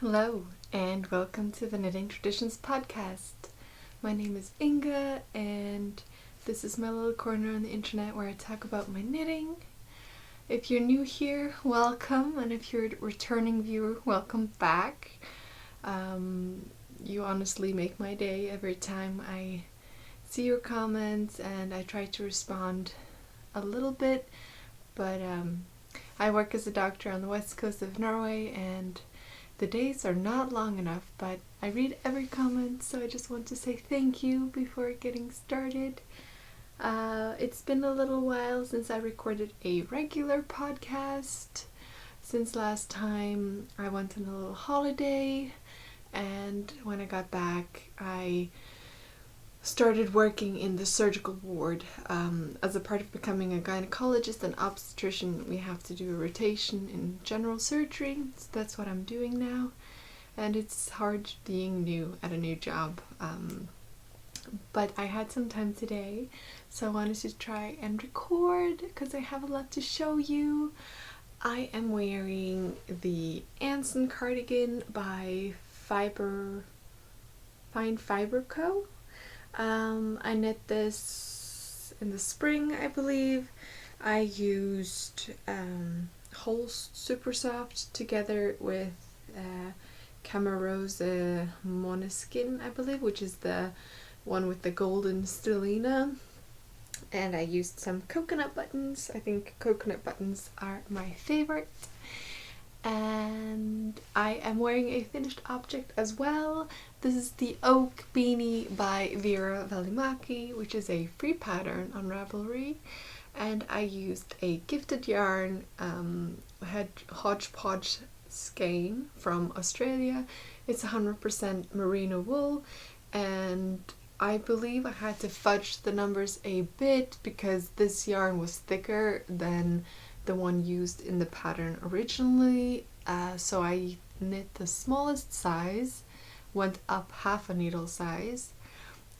Hello, and welcome to the Knitting Traditions Podcast. My name is Inga, and this is my little corner on the internet where I talk about my knitting. If you're new here, welcome, and if you're a returning viewer, welcome back. You honestly make my day every time I see your comments, and I try to respond a little bit, but I work as a doctor on the west coast of Norway, and the days are not long enough, but I read every comment, so I just want to say thank you before getting started. It's been a little while since I recorded a regular podcast. Since last time I went on a little holiday, and when I got back I started working in the surgical ward. As a part of becoming a gynecologist and obstetrician, we have to do a rotation in general surgery, so that's what I'm doing now, and it's hard being new at a new job. But I had some time today, so I wanted to try and record because I have a lot to show you. I am wearing the Anson cardigan by Fine Fiber Co. I knit this in the spring, I believe. I used holst supersoft together with camarose måneskinn, I believe, which is the one with the golden stellina. And I used some coconut buttons. I think coconut buttons are my favorite. And I am wearing a finished object as well. This is the oak beanie by Vera Valimaki, which is a free pattern on Ravelry, and I used a gifted yarn, hodgepodge skein from Australia. It's 100% merino wool, and I believe I had to fudge the numbers a bit because this yarn was thicker than the one used in the pattern originally, so I knit the smallest size, went up half a needle size,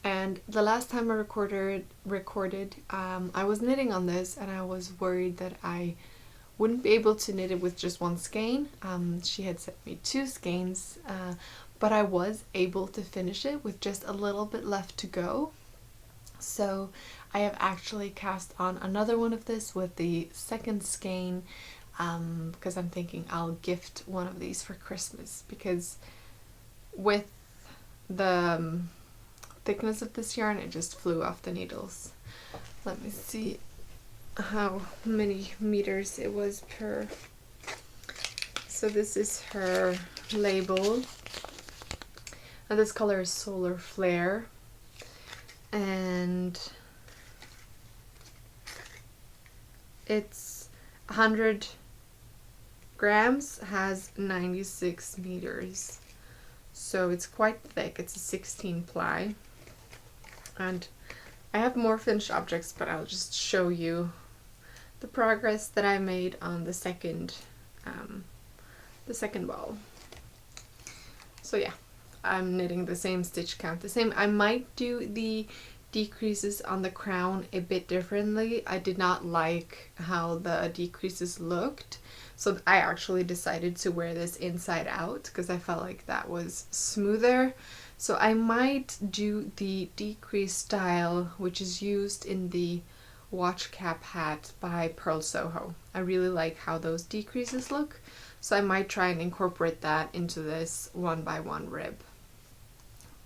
and the last time I recorded, I was knitting on this and I was worried that I wouldn't be able to knit it with just one skein. She had sent me 2 skeins, but I was able to finish it with just a little bit left to go. So I have actually cast on another one of this with the second skein, because I'm thinking I'll gift one of these for Christmas, because with the thickness of this yarn it just flew off the needles. Let me see how many meters it was per. So this is her label, and this color is Solar Flare, and it's 100 grams, has 96 meters, so it's quite thick. It's a 16 ply, and I have more finished objects, but I'll just show you the progress that I made on the second ball. So yeah, I'm knitting the same stitch count, the same. I might do the decreases on the crown a bit differently. I did not like how the decreases looked, so I actually decided to wear this inside out because I felt like that was smoother. So I might do the decrease style, which is used in the watchcap hat by Purl Soho. I really like how those decreases look, so I might try and incorporate that into this 1x1 rib.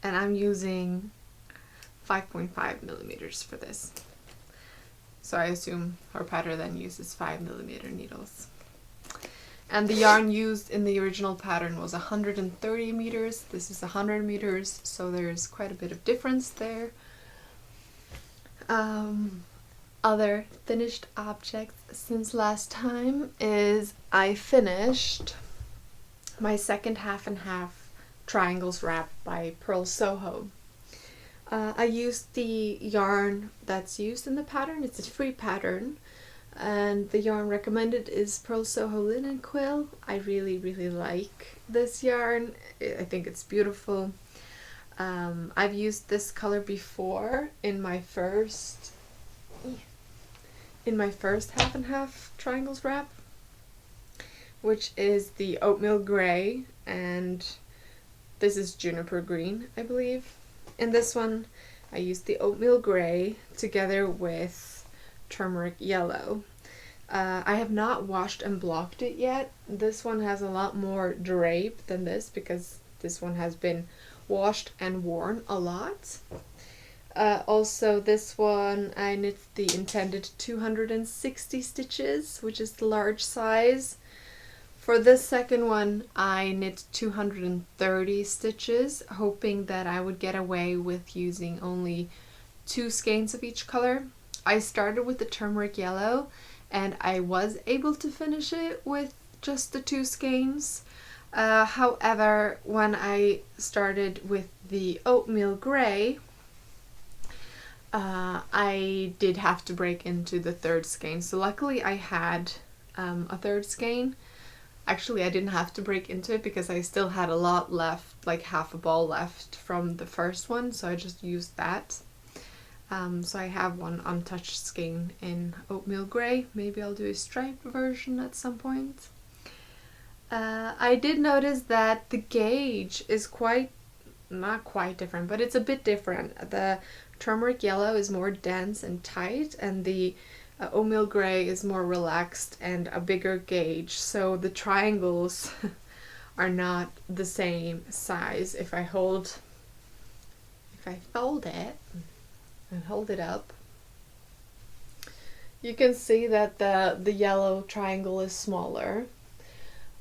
And I'm using 5.5 millimeters for this. So I assume her pattern then uses 5mm needles. And the yarn used in the original pattern was 130 meters. This is 100 meters, so there's quite a bit of difference there. Other finished objects since last time is I finished my second half and half triangles wrap by Purl Soho. I used the yarn that's used in the pattern. It's a free pattern, and the yarn recommended is Purl Soho linen quill. I really like this yarn. I think it's beautiful. I've used this color before in my first half and half triangles wrap, which is the oatmeal gray, and this is juniper green, I believe. In this one, I used the oatmeal gray together with turmeric yellow. I have not washed and blocked it yet. This one has a lot more drape than this because this one has been washed and worn a lot. Also, this one I knit the intended 260 stitches, which is the large size. For this second one, I knit 230 stitches, hoping that I would get away with using only 2 skeins of each color. I started with the turmeric yellow, and I was able to finish it with just the 2 skeins. However, when I started with the oatmeal gray, I did have to break into the 3rd skein. So luckily I had a 3rd skein. Actually, I didn't have to break into it because I still had a lot left, like half a ball left from the first one, so I just used that. So I have one untouched skein in oatmeal gray. Maybe I'll do a striped version at some point. I did notice that the gauge is not quite different, but it's a bit different. The turmeric yellow is more dense and tight, and the oatmeal gray is more relaxed and a bigger gauge, so the triangles are not the same size. If I fold it and hold it up, you can see that the yellow triangle is smaller.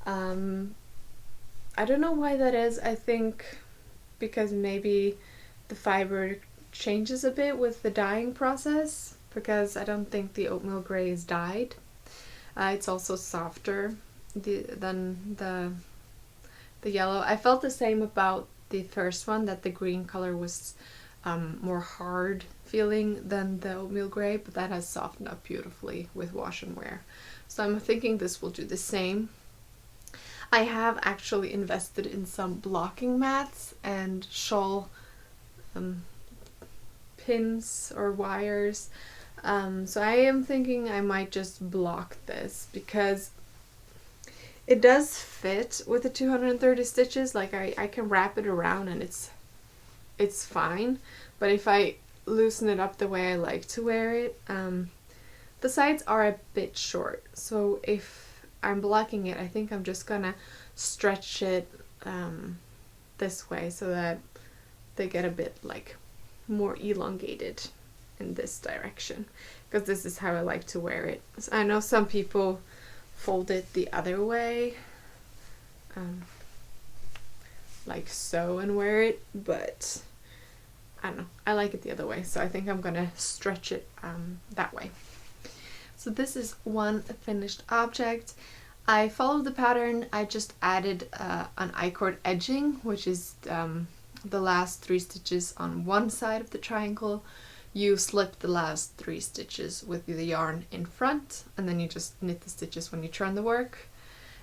I don't know why that is. I think because maybe the fiber changes a bit with the dyeing process, because I don't think the oatmeal gray is dyed. It's also softer than the yellow. I felt the same about the first one, that the green color was more hard feeling than the oatmeal gray, but that has softened up beautifully with wash and wear. So I'm thinking this will do the same. I have actually invested in some blocking mats and shawl pins or wires. So I am thinking I might just block this because it does fit with the 230 stitches. Like I can wrap it around and it's fine. But if I loosen it up the way I like to wear it, the sides are a bit short. So if I'm blocking it, I think I'm just gonna stretch it this way so that they get a bit like more elongated in this direction, because this is how I like to wear it. So I know some people fold it the other way, like so, and wear it, but I don't know, I like it the other way, so I think I'm gonna stretch it that way. So this is one finished object. I followed the pattern. I just added an I-cord edging, which is the last 3 stitches on one side of the triangle. You slip the last 3 stitches with the yarn in front, and then you just knit the stitches when you turn the work.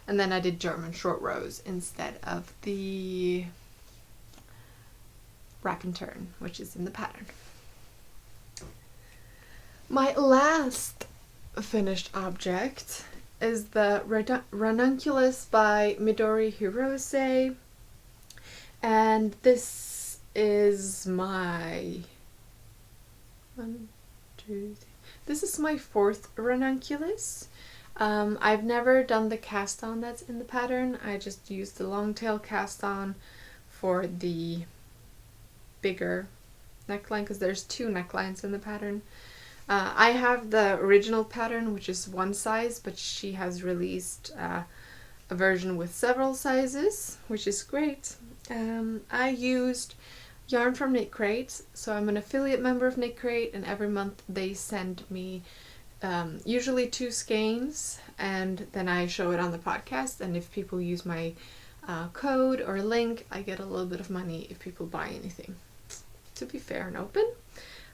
And then I did German short rows instead of the wrap and turn, which is in the pattern. My last finished object is the Ranunculus by Midori Hirose, and this is my this is my 4th Ranunculus. I've never done the cast-on that's in the pattern. I just used the long tail cast-on for the bigger neckline, because there's 2 necklines in the pattern. I have the original pattern, which is one size, but she has released a version with several sizes, which is great. I used yarn from knitcrate, so I'm an affiliate member of knitcrate, and every month they send me usually 2 skeins, and then I show it on the podcast, and if people use my code or link, I get a little bit of money if people buy anything, to be fair and open.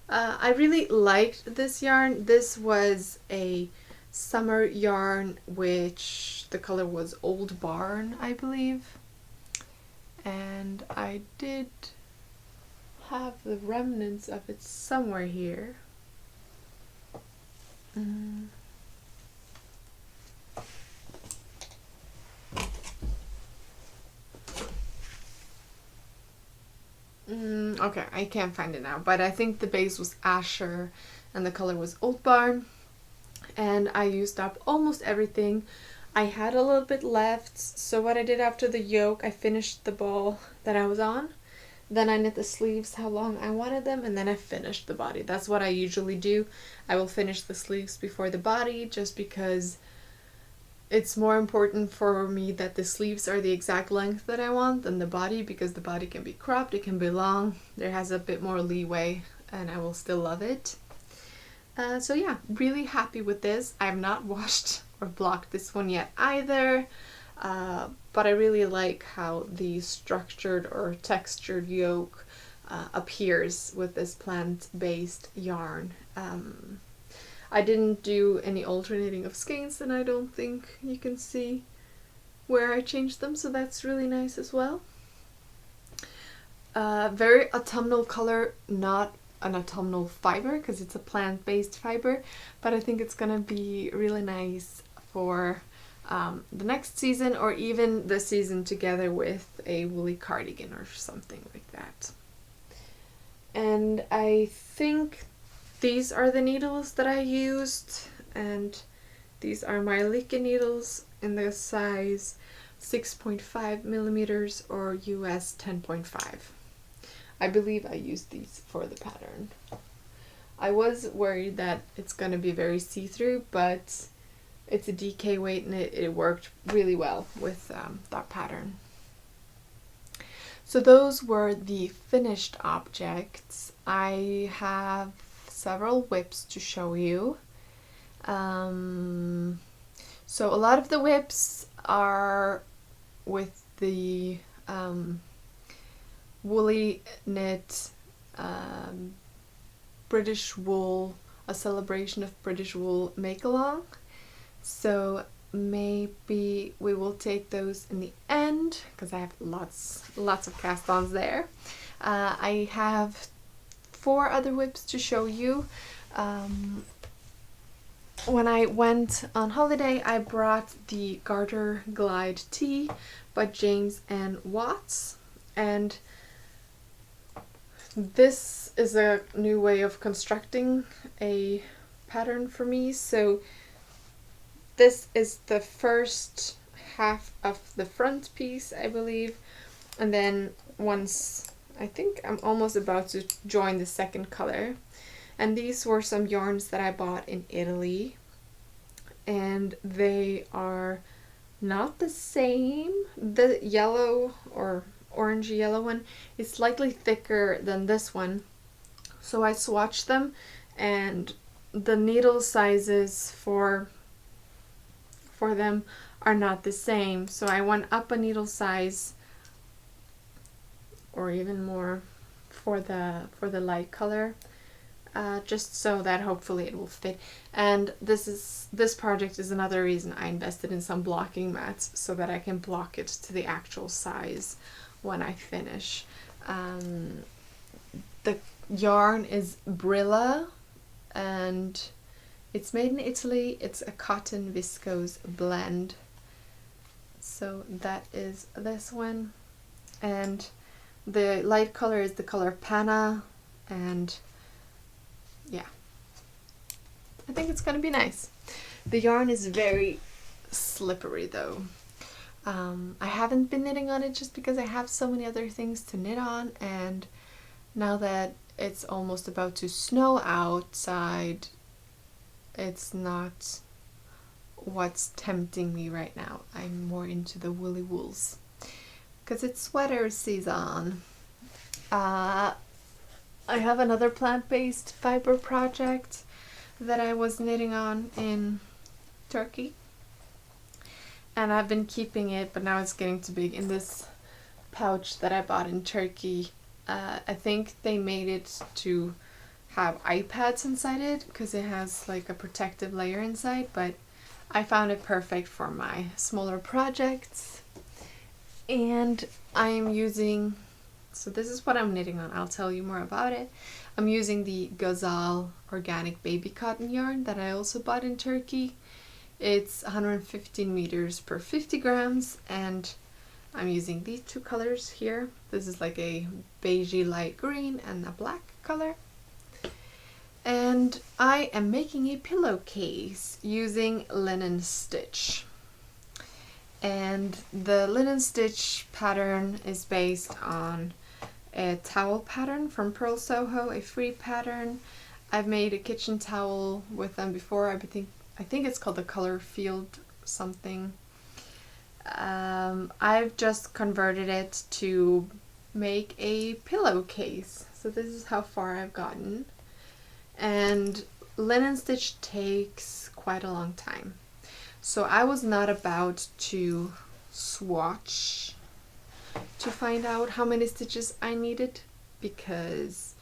I really liked this yarn. This was a summer yarn, which the color was Old Barn, I believe. And I did have the remnants of it somewhere here. Okay, I can't find it now, but I think the base was Asher and the color was Old Barn, and I used up almost everything. I had a little bit left, so what I did after the yoke, I finished the ball that I was on, then I knit the sleeves how long I wanted them, and then I finished the body. That's what I usually do. I will finish the sleeves before the body, just because it's more important for me that the sleeves are the exact length that I want than the body, because the body can be cropped, it can be long, there has a bit more leeway, and I will still love it. So yeah, really happy with this. I have not washed or blocked this one yet either, but I really like how the structured or textured yoke appears with this plant-based yarn. I didn't do any alternating of skeins, and I don't think you can see where I changed them, so that's really nice as well. Very autumnal color, not an autumnal fiber because it's a plant-based fiber, but I think it's gonna be really nice for the next season, or even the season together with a woolly cardigan or something like that. And I think these are the needles that I used, and these are my Lykke needles in the size 6.5 millimeters or US 10.5. I believe I used these for the pattern. I was worried that it's going to be very see-through, but it's a DK weight knit. It worked really well with that pattern. So those were the finished objects. I have several whips to show you. So a lot of the whips are with the woolly knit, British wool, a celebration of British wool make-along. So maybe we will take those in the end, because I have lots of cast-ons there. I have 4 other whips to show you. When I went on holiday, I brought the Garter Glide Tee by James and Watts, and this is a new way of constructing a pattern for me. So this is the first half of the front piece, I believe, and then once, I think I'm almost about to join the second color. And these were some yarns that I bought in Italy, and they are not the same. The yellow or orange yellow one is slightly thicker than this one, so I swatched them, and the needle sizes for them are not the same, so I went up a needle size or even more for the light color, just so that hopefully it will fit. And this project is another reason I invested in some blocking mats, so that I can block it to the actual size when I finish. The yarn is Brilla, and it's made in Italy. It's a cotton viscose blend. So that is this one, and the light color is the color Panna, and yeah, I think it's gonna be nice. The yarn is very slippery though. I haven't been knitting on it just because I have so many other things to knit on, and now that it's almost about to snow outside, it's not what's tempting me right now. I'm more into the woolly wools because it's sweater season. I have another plant-based fiber project that I was knitting on in Turkey, and I've been keeping it, but now it's getting too big. In this pouch that I bought in Turkey, I think they made it to have iPads inside it because it has like a protective layer inside, but I found it perfect for my smaller projects. And I'm using, so this is what I'm knitting on. I'll tell you more about it. I'm using the Gazal organic baby cotton yarn that I also bought in Turkey. It's 115 meters per 50 grams, and I'm using these two colors here. This is like a beigey light green and a black color. And I am making a pillowcase using linenstitch. And the linenstitch pattern is based on a towel pattern from Purl Soho, a free pattern. I've made a kitchen towel with them before. I think it's called the Color Field something. I've just converted it to make a pillowcase. So this is how far I've gotten. And linenstitch takes quite a long time. So I was not about to swatch to find out how many stitches I needed, because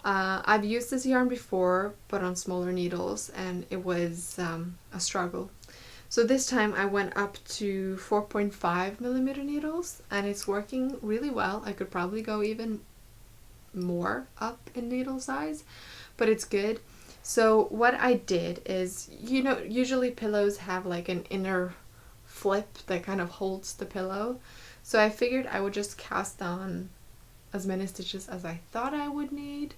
I've used this yarn before but on smaller needles, and it was a struggle. So this time I went up to 4.5 millimeter needles, and it's working really well. I could probably go even more up in needle size, but it's good. So what I did is, you know, usually pillows have like an inner flip that kind of holds the pillow. So I figured I would just cast on as many stitches as I thought I would need,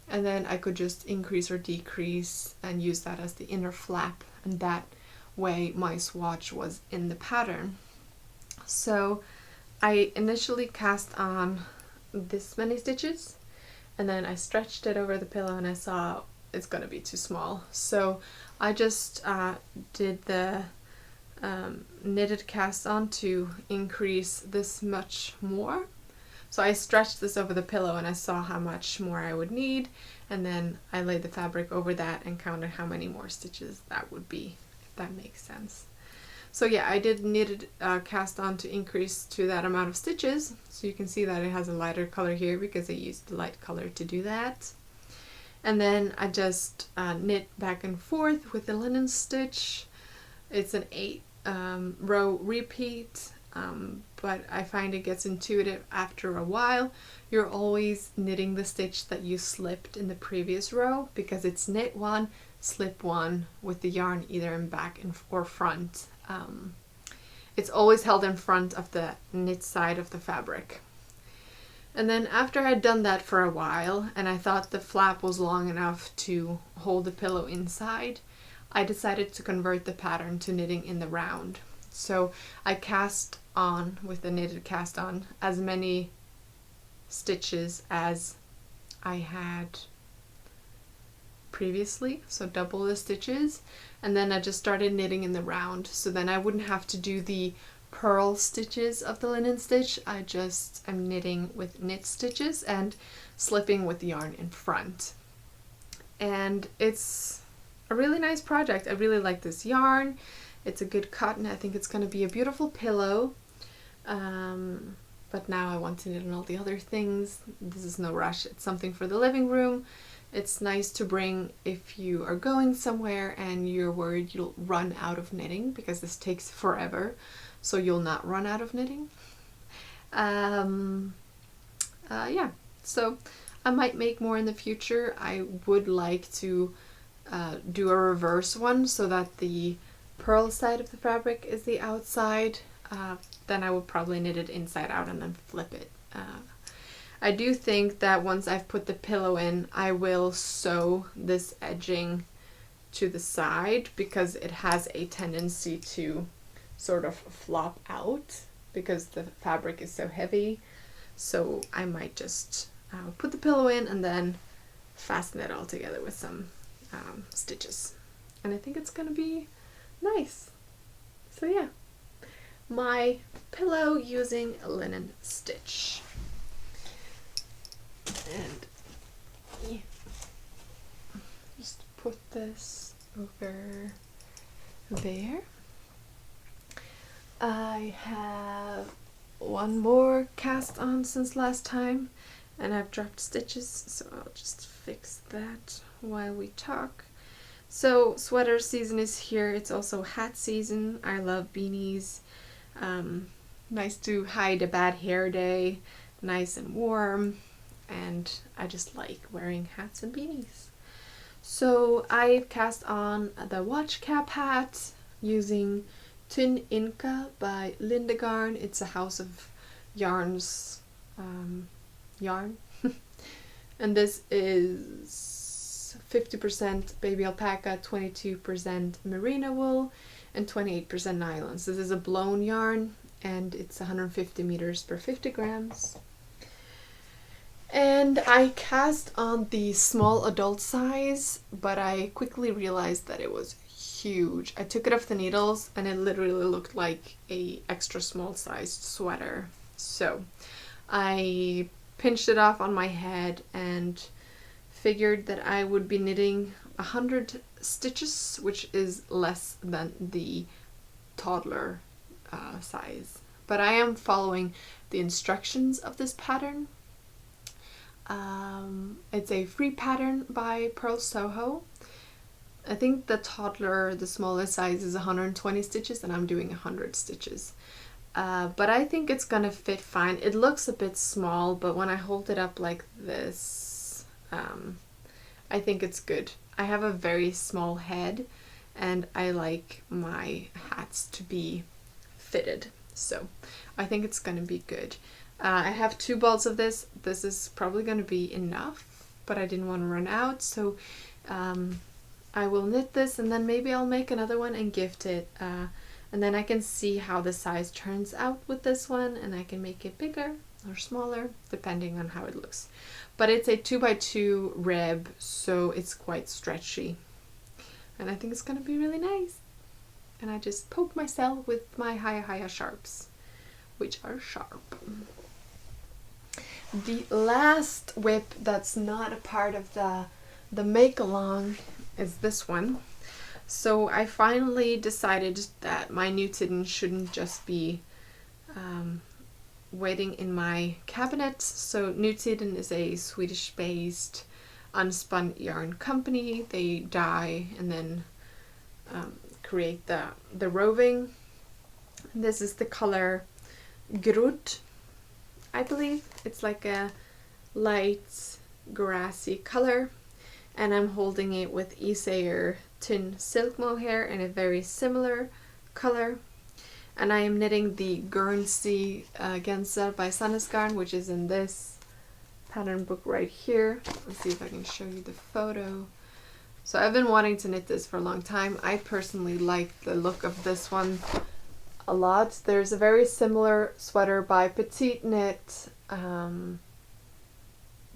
and then I could just increase or decrease and use that as the inner flap, and that way my swatch was in the pattern. So I initially cast on this many stitches, and then I stretched it over the pillow and I saw it's gonna be too small. So I just did the knitted cast on to increase this much more. So I stretched this over the pillow and I saw how much more I would need, and then I laid the fabric over that and counted how many more stitches that would be, if that makes sense. So yeah, I did knitted cast on to increase to that amount of stitches. So you can see that it has a lighter color here because I used the light color to do that. And then I just knit back and forth with the linenstitch. It's an 8 row repeat, but I find it gets intuitive after a while. You're always knitting the stitch that you slipped in the previous row, because it's knit one, slip one with the yarn either in back or front. It's always held in front of the knit side of the fabric. And then after I'd done that for a while, and I thought the flap was long enough to hold the pillow inside, I decided to convert the pattern to knitting in the round. So I cast on with the knitted cast on as many stitches as I had previously, so double the stitches, and then I just started knitting in the round, so then I wouldn't have to do the purl stitches of the linenstitch. I'm knitting with knit stitches and slipping with the yarn in front. And it's a really nice project. I really like this yarn. It's a good cotton. I think it's going to be a beautiful pillow. But now I want to knit on all the other things. This is no rush. It's something for the living room. It's nice to bring if you are going somewhere and you're worried you'll run out of knitting, because this takes forever, so you'll not run out of knitting. Yeah, so I might make more in the future. I would like to do a reverse one so that the purl side of the fabric is the outside. Then I would probably knit it inside out and then flip it. I do think that once I've put the pillow in, I will sew this edging to the side, because it has a tendency to sort of flop out because the fabric is so heavy. So I might just put the pillow in and then fasten it all together with some stitches. And I think it's gonna be nice. So yeah, my pillow using a linenstitch. And yeah, just put this over there. I have one more cast on since last time, and I've dropped stitches, so I'll just fix that while we talk. So sweater season is here. It's also hat season. I love beanies. Nice to hide a bad hair day, nice and warm. And I just like wearing hats and beanies. So I cast on the watchcap hat using Tin Inca by Lindegarn. It's a house of yarns yarn. And this is 50% baby alpaca, 22% merino wool, and 28% nylon. So this is a blown yarn, and it's 150 meters per 50 grams. And I cast on the small adult size, but I quickly realized that it was huge. I took it off the needles and it literally looked like a extra small sized sweater. So I pinched it off on my head and figured that I would be knitting 100 stitches, which is less than the toddler size. But I am following the instructions of this pattern. It's a free pattern by Purl Soho. I think the toddler, the smallest size, is 120 stitches, and I'm doing 100 stitches. But I think it's gonna fit fine. It looks a bit small, but when I hold it up like this, I think it's good. I have a very small head, and I like my hats to be fitted, so I think it's gonna be good. I have 2 balls of this. This is probably going to be enough, but I didn't want to run out, so I will knit this, and then maybe I'll make another one and gift it, and then I can see how the size turns out with this one, and I can make it bigger or smaller depending on how it looks. But it's a 2x2 rib, so it's quite stretchy, and I think it's going to be really nice. And I just poke myself with my Haya sharps, which are sharp. The last whip that's not a part of the make-along is this one. So I finally decided that my knitted shouldn't just be waiting in my cabinet. So knitted is a Swedish-based unspun yarn company. They dye and then create the roving. This is the color Grud, I believe. It's like a light grassy color, and I'm holding it with Isair Tynn silk mohair in a very similar color. And I am knitting the Guernsey Genza by Sandnesgarn, which is in this pattern book right here. Let's see if I can show you the photo. So I've been wanting to knit this for a long time. I personally like the look of this one a lot. There's a very similar sweater by Petite Knit.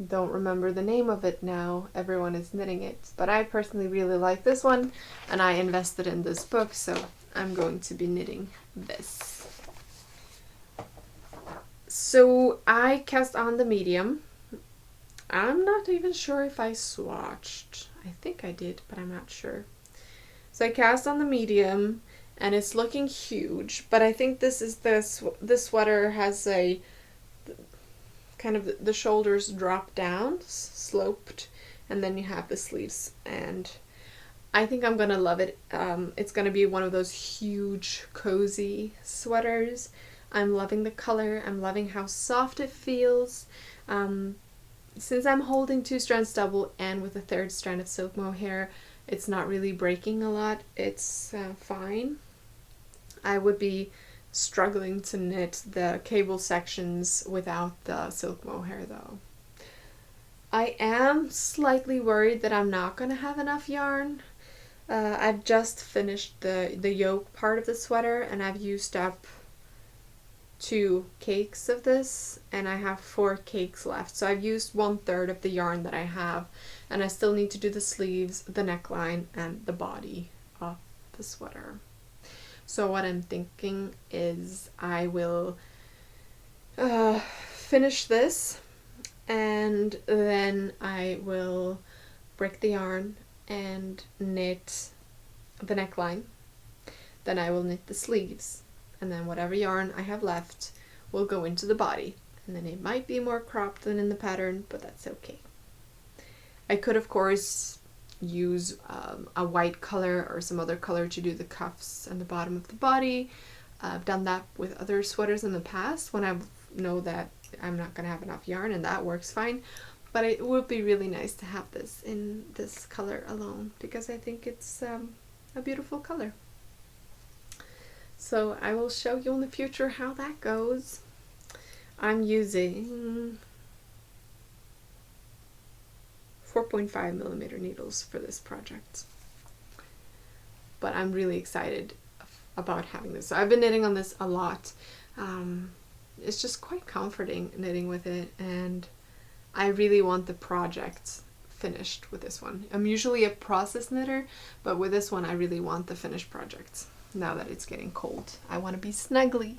Don't remember the name of it now. Everyone is knitting it, but I personally really like this one, and I invested in this book, so I'm going to be knitting this. So I cast on the medium. I'm not even sure if I swatched. I think I did, but I'm not sure. So I cast on the medium, and it's looking huge, but I think this is this sweater has a kind of the shoulders drop down, sloped, and then you have the sleeves, and I think I'm gonna love it. It's gonna be one of those huge cozy sweaters. I'm loving the color. I'm loving how soft it feels. Since I'm holding 2 strands double and with a 3rd strand of silk mohair, it's not really breaking a lot. It's fine. I would be struggling to knit the cable sections without the silk mohair though. I am slightly worried that I'm not going to have enough yarn. I've just finished the yoke part of the sweater, and I've used up 2 cakes of this, and I have 4 cakes left. So I've used 1/3 of the yarn that I have, and I still need to do the sleeves, the neckline, and the body of the sweater. So what I'm thinking is I will finish this, and then I will break the yarn and knit the neckline. Then I will knit the sleeves, and then whatever yarn I have left will go into the body. And then it might be more cropped than in the pattern, but that's okay. I could, of course, use a white color or some other color to do the cuffs and the bottom of the body. I've done that with other sweaters in the past when I know that I'm not going to have enough yarn, and that works fine. But it would be really nice to have this in this color alone, because I think it's a beautiful color. So I will show you in the future how that goes. I'm using 4.5 millimeter needles for this project. But I'm really excited about having this. So I've been knitting on this a lot. It's just quite comforting knitting with it, and I really want the project finished with this one. I'm usually a process knitter, but with this one I really want the finished project. Now that it's getting cold, I want to be snuggly.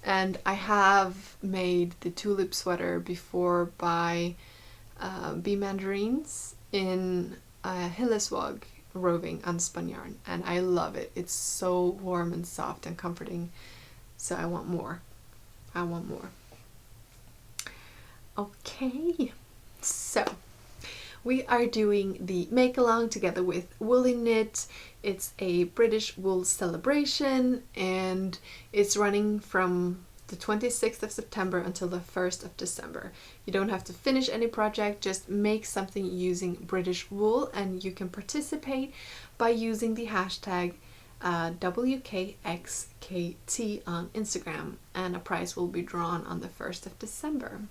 And I have made the tulip sweater before by bee mandarines in Hillesvåg roving unspun yarn, and I love it. It's so warm and soft and comforting, so I want more. Okay, so we are doing the make along together with woolyknit. It's a British wool celebration, and it's running from the 26th of September until the 1st of December. You don't have to finish any project, just make something using British wool, and you can participate by using the hashtag WKxKT on Instagram, and a prize will be drawn on the 1st of December.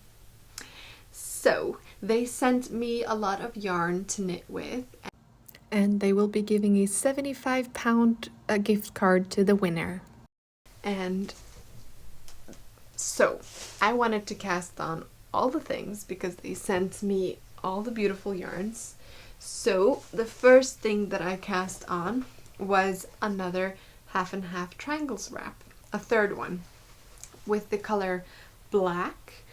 So they sent me a lot of yarn to knit with, and they will be giving a £75 gift card to the winner. And so I wanted to cast on all the things because they sent me all the beautiful yarns. So the first thing that I cast on was another half and half triangles wrap, a third one with the color black,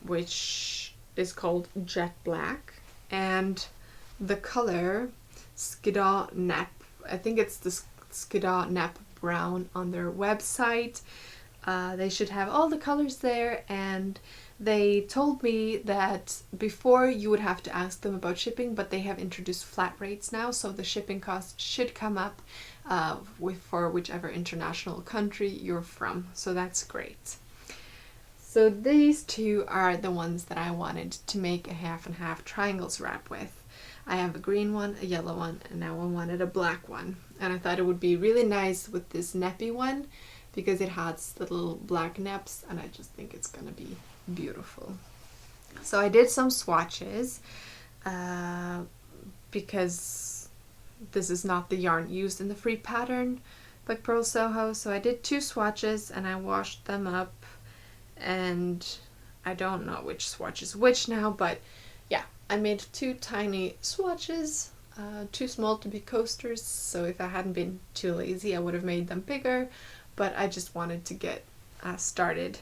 which is called jet black, and the color Skida Nap. I think it's the Skida Nap brown on their website. They should have all the colors there, and they told me that before you would have to ask them about shipping, but they have introduced flat rates now, so the shipping cost should come up for whichever international country you're from, so that's great. So these two are the ones that I wanted to make a half and half triangles wrap with. I have a green one, a yellow one, and now I wanted a black one, and I thought it would be really nice with this nappy one because it has little black naps, and I just think it's gonna be beautiful. So I did some swatches because this is not the yarn used in the free pattern by Purl Soho, so I did 2 swatches and I washed them up, and I don't know which swatch is which now, but yeah, I made 2 tiny swatches, too small to be coasters, so if I hadn't been too lazy I would have made them bigger, but I just wanted to get started.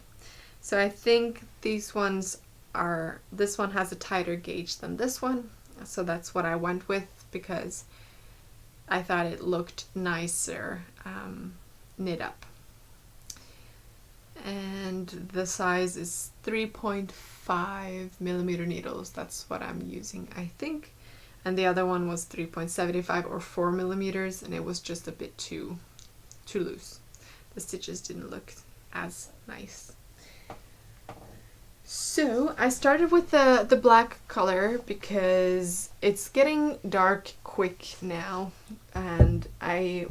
So I think these ones are, this one has a tighter gauge than this one, so that's what I went with because I thought it looked nicer knit up. And the size is 3.5 millimeter needles, that's what I'm using, I think. And the other one was 3.75 or 4 millimeters, and it was just a bit too loose. The stitches didn't look as nice. So I started with the black color because it's getting dark quick now, and I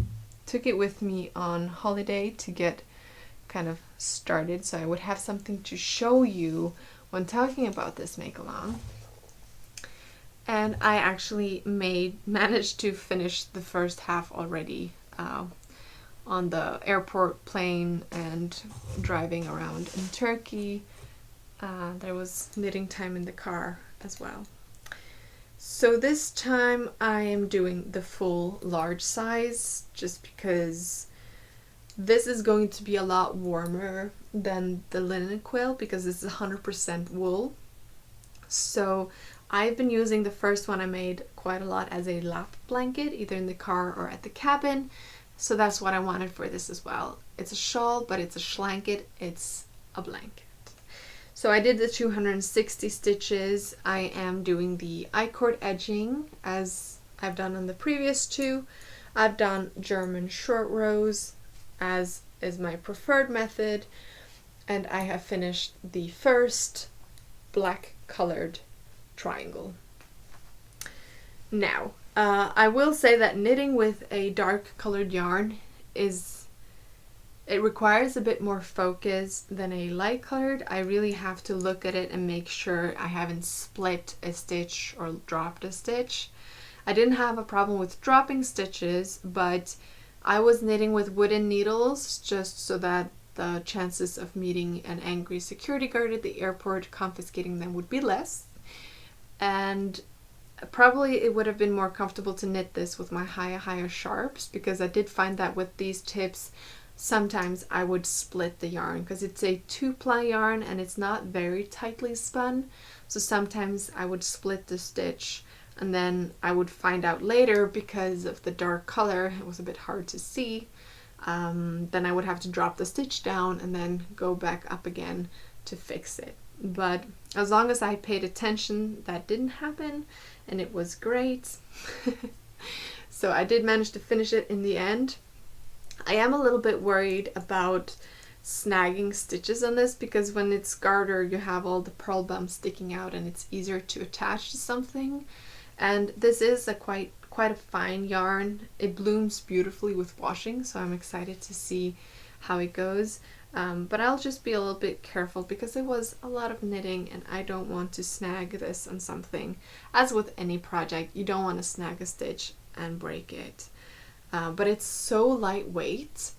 took it with me on holiday to get kind of started so I would have something to show you when talking about this make along. And I actually managed to finish the first half already on the airport plane and driving around in Turkey. There was knitting time in the car as well. So this time I am doing the full large size just because this is going to be a lot warmer than the linen quill because this is 100% wool. So I've been using the first one I made quite a lot as a lap blanket, either in the car or at the cabin. So that's what I wanted for this as well. It's a shawl, but it's a schlanket, it's a blanket. So I did the 260 stitches. I am doing the I-cord edging as I've done on the previous 2. I've done German short rows as is my preferred method, and I have finished the first black colored triangle. Now, I will say that knitting with a dark colored yarn it requires a bit more focus than a light colored. I really have to look at it and make sure I haven't split a stitch or dropped a stitch. I didn't have a problem with dropping stitches, but I was knitting with wooden needles just so that the chances of meeting an angry security guard at the airport confiscating them would be less. And probably it would have been more comfortable to knit this with my higher sharps, because I did find that with these tips sometimes I would split the yarn because it's a 2-ply yarn and it's not very tightly spun, so sometimes I would split the stitch and then I would find out later, because of the dark color it was a bit hard to see, then I would have to drop the stitch down and then go back up again to fix it. But as long as I paid attention, that didn't happen, and it was great. So I did manage to finish it in the end. I am a little bit worried about snagging stitches on this, because when it's garter you have all the purl bumps sticking out and it's easier to attach to something. And this is a quite a fine yarn. It blooms beautifully with washing, so I'm excited to see how it goes. But I'll just be a little bit careful because it was a lot of knitting and I don't want to snag this on something. As with any project, you don't want to snag a stitch and break it. But it's so lightweight.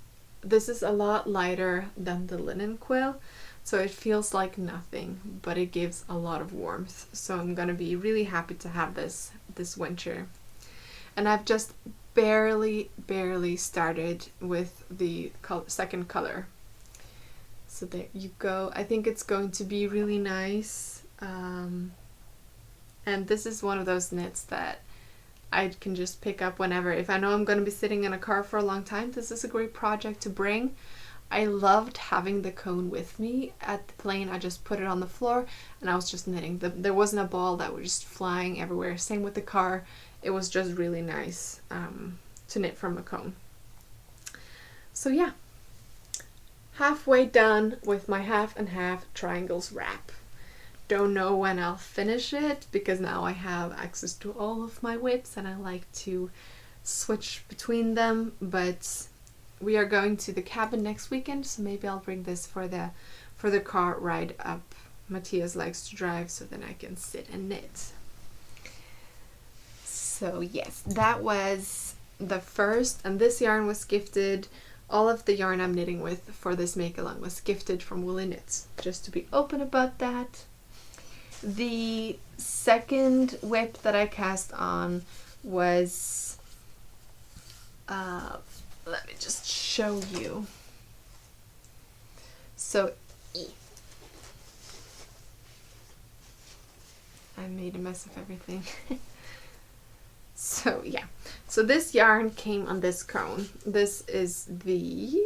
This is a lot lighter than the linen quill, so it feels like nothing, but it gives a lot of warmth. So I'm gonna be really happy to have this winter. And I've just barely started with the second color. So there you go. I think it's going to be really nice. And this is one of those knits that I can just pick up whenever. If I know I'm going to be sitting in a car for a long time, this is a great project to bring. I loved having the cone with me. At the plane, I just put it on the floor and I was just knitting. There wasn't a ball that was just flying everywhere. Same with the car. It was just really nice to knit from a cone. So yeah, halfway done with my half and half triangles wrap. Don't know when I'll finish it because now I have access to all of my whips and I like to switch between them, but we are going to the cabin next weekend, so maybe I'll bring this for the car ride up. Matthias likes to drive, so then I can sit and knit. So yes, that was the first, and this yarn was gifted. All of the yarn I'm knitting with for this make-along was gifted from Woolly Knits, just to be open about that. The second whip that I cast on was, let me just show you. So, I made a mess of everything. So yeah, so this yarn came on this cone. This is the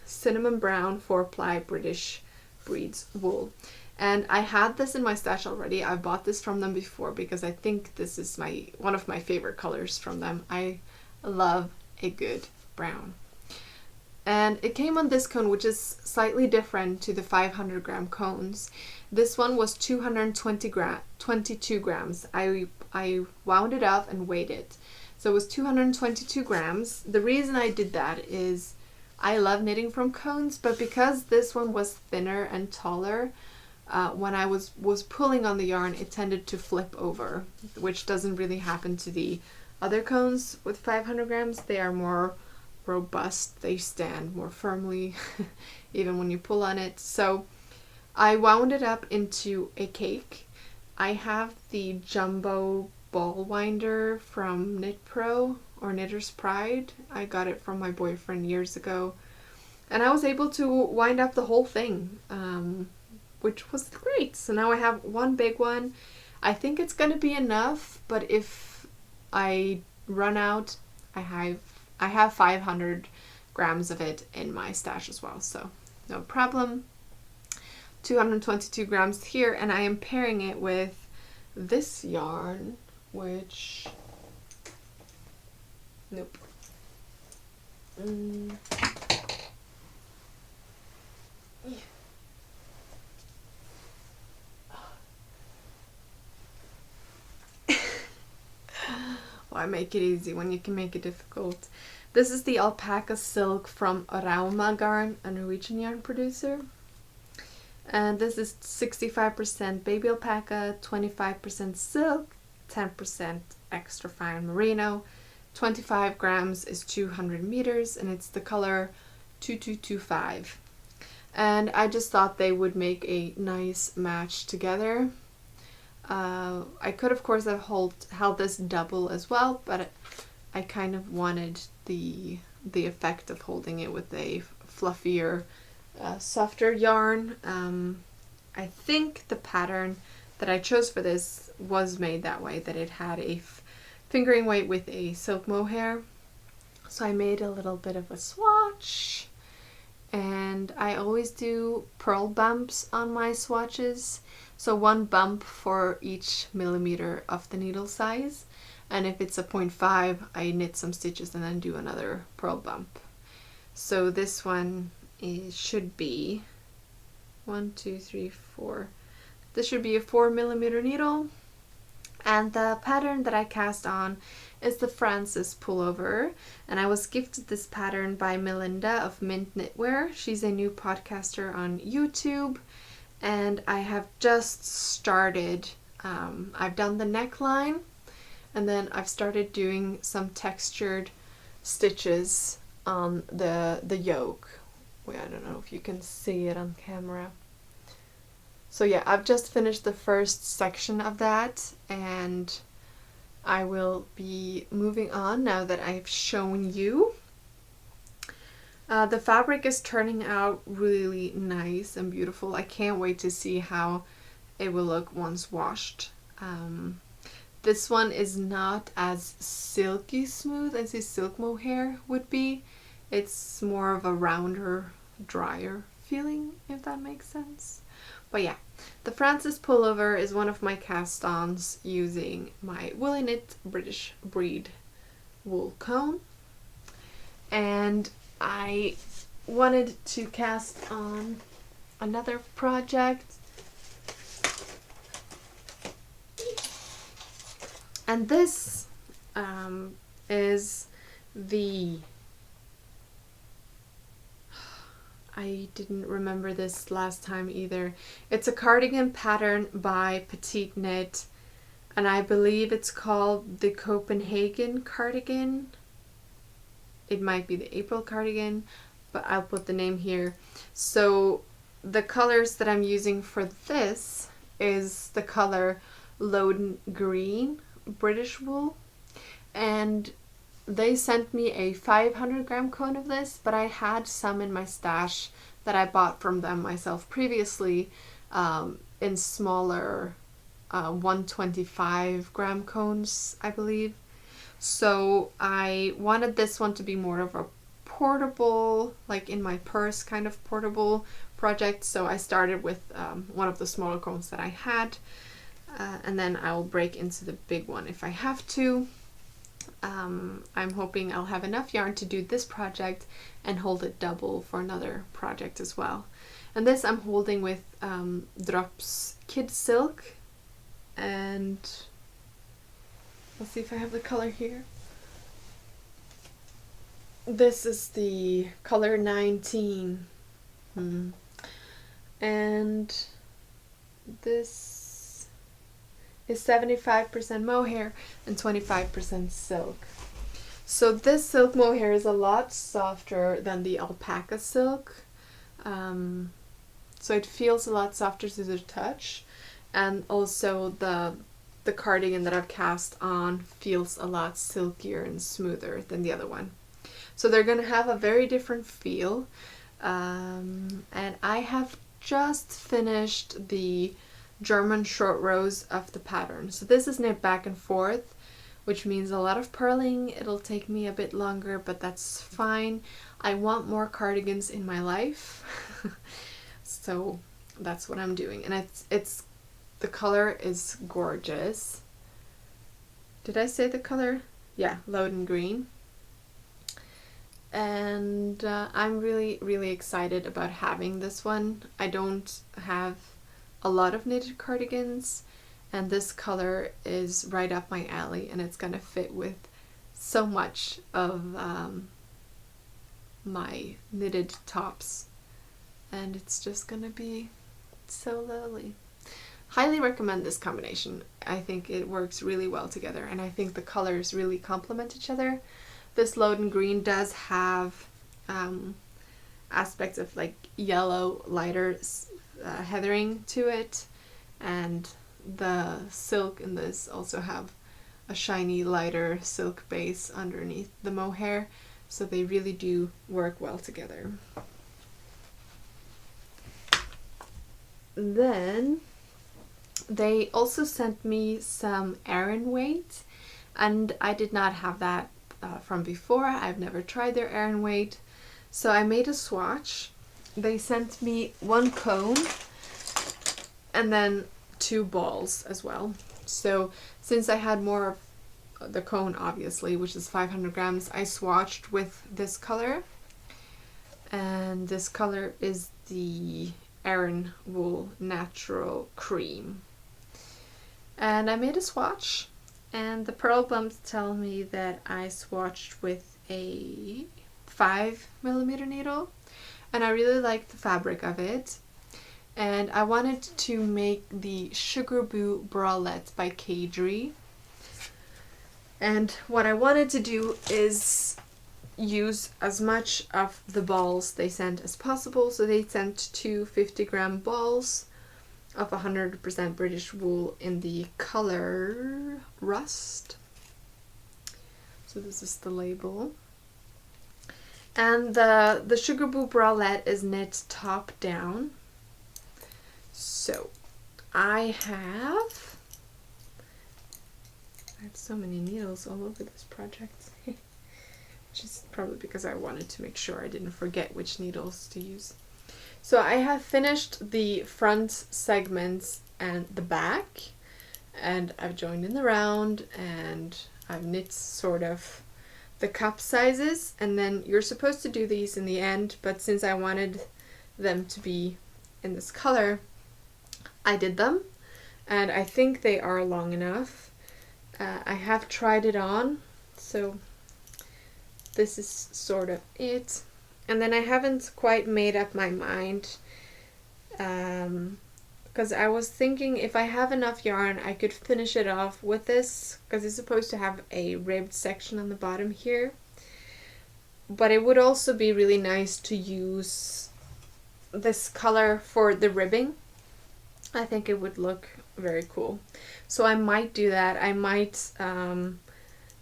cinnamon brown 4-ply British breeds wool. And I had this in my stash already. I bought this from them before because I think this is one of my favorite colors from them. I love a good brown. And it came on this cone, which is slightly different to the 500 gram cones. This one was 22 grams. I wound it up and weighed it. So it was 222 grams. The reason I did that is I love knitting from cones, but because this one was thinner and taller, when I was pulling on the yarn, it tended to flip over, which doesn't really happen to the other cones with 500 grams. They are more robust. They stand more firmly even when you pull on it. So I wound it up into a cake. I have the jumbo ball winder from Knit Pro or Knitter's Pride. I got it from my boyfriend years ago, and I was able to wind up the whole thing, which was great. So now I have one big one. I think it's gonna be enough, but if I run out, I have 500 grams of it in my stash as well, so no problem. 222 grams here, and I am pairing it with this yarn, which nope. I make it easy when you can make it difficult. This is the alpaca silk from Rauma Garn, a Norwegian yarn producer. And this is 65% baby alpaca, 25% silk, 10% extra fine merino. 25 grams is 200 meters, and it's the color 2225. And I just thought they would make a nice match together. I could of course have held this double as well, but I kind of wanted the effect of holding it with a fluffier, softer yarn. I think the pattern that I chose for this was made that way, that it had a fingering weight with a silk mohair. So I made a little bit of a swatch, and I always do purl bumps on my swatches. So 1 bump for each millimeter of the needle size. And if it's a 0.5, I knit some stitches and then do another purl bump. So this one should be 1, 2, 3, 4. This should be a 4 millimeter needle. And the pattern that I cast on is the Francis pullover. And I was gifted this pattern by Melinda of Mint Knitwear. She's a new podcaster on YouTube. And I have just started, I've done the neckline, and then I've started doing some textured stitches on the yoke. Wait, I don't know if you can see it on camera. So yeah, I've just finished the first section of that, and I will be moving on now that I've shown you. The fabric is turning out really nice and beautiful. I can't wait to see how it will look once washed. This one is not as silky smooth as a silk mohair would be. It's more of a rounder, drier feeling, if that makes sense. But yeah, the Francis pullover is one of my cast-ons using my woolyknit British breed wool cone. And I wanted to cast on another project, and this is the, I didn't remember this last time either. It's a cardigan pattern by Petite Knit, and I believe it's called the Copenhagen cardigan. It might be the April cardigan, but I'll put the name here. So the colors that I'm using for this is the color Loden Green British wool, and they sent me a 500 gram cone of this, but I had some in my stash that I bought from them myself previously in smaller 125 gram cones, I believe. So I wanted this one to be more of a portable, like in my purse kind of portable project. So I started with one of the smaller cones that I had, and then I'll break into the big one if I have to. I'm hoping I'll have enough yarn to do this project and hold it double for another project as well. And this I'm holding with Drops Kid Silk, and let's see if I have the color here. This is the color 19. And this is 75% mohair and 25% silk. So this silk mohair is a lot softer than the alpaca silk. So it feels a lot softer to the touch, and also the cardigan that I've cast on feels a lot silkier and smoother than the other one. So they're going to have a very different feel. And I have just finished the German short rows of the pattern. So this is knit back and forth, which means a lot of purling. It'll take me a bit longer, but that's fine. I want more cardigans in my life. So that's what I'm doing. And it's the color is gorgeous. Did I say the color? Yeah, Loden Green. And I'm really excited about having this one. I don't have a lot of knitted cardigans, and this color is right up my alley, and it's gonna fit with so much of my knitted tops, and it's just gonna be so lovely. Highly recommend this combination. I think it works really well together, and I think the colors really complement each other. This Loden green does have aspects of like yellow, lighter heathering to it, and the silk in this also have a shiny, lighter silk base underneath the mohair, so they really do work well together. Then they also sent me some Aran weight, and I did not have that from before. I've never tried their Aran weight, so I made a swatch. They sent me 1 cone and then 2 balls as well. So since I had more of the cone, obviously, which is 500 grams, I swatched with this color, and this color is the Aran Wool Natural Cream. And I made a swatch, and the purl bumps tell me that I swatched with a 5mm needle, and I really liked the fabric of it. And I wanted to make the Sugar Boo bralette by Kadri. And what I wanted to do is use as much of the balls they sent as possible. So they sent 2 50-gram balls of 100% British wool in the color Rust. So this is the label. And the Sugar Boo bralette is knit top down. So I have so many needles all over this project, which is probably because I wanted to make sure I didn't forget which needles to use. So I have finished the front segments and the back, and I've joined in the round, and I've knit sort of the cup sizes, and then you're supposed to do these in the end, but since I wanted them to be in this color, I did them, and I think they are long enough. I have tried it on, so this is sort of it. And then I haven't quite made up my mind, because I was thinking if I have enough yarn I could finish it off with this, because it's supposed to have a ribbed section on the bottom here. But it would also be really nice to use this color for the ribbing. I think it would look very cool. So I might do that. I might